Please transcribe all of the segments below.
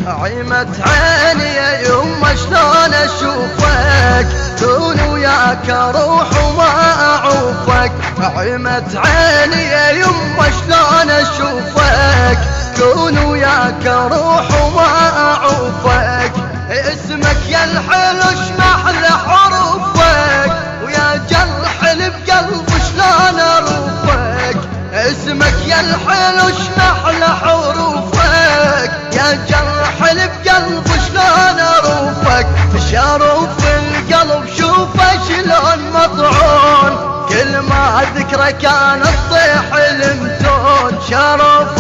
عمت عيني يا يما شلون اشوفك، كون وياك اروح وما اعوفك. عمت عيني يا يما شلون اشوفك، كون وياك اروح وما اعوفك. اسمك يا الحلو شمحل حروفك، ويا جرح بقلب شلون اروفك. اسمك يا الحلو شمحل حروفك، يا جرح بقلب شلون اروفك. شروف القلب شوفه شلون مطعون، كل ما اذكره كان تطيح المتون. شروف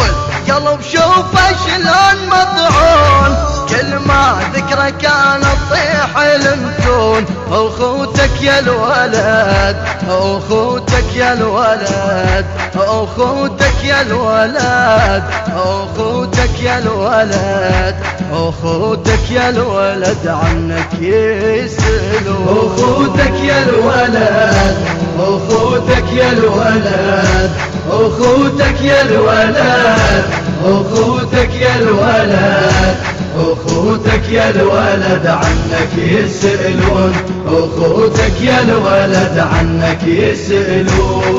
القلب شوفه شلون مطعون، كل ما ذكره كان تطيح المتون. اخوتك يا الولد، اخوتك يا الولد، اخوتك يا الولد، اخوتك يا الولد، اخوتك يا الولد عنك يسألون. اخوتك يا الولد، اخوتك يا الولد، اخوتك يا الولد، اخوتك يا الولد، اخوتك يا الولد عنك يسألون. اخوتك يا الولد عنك يسألون.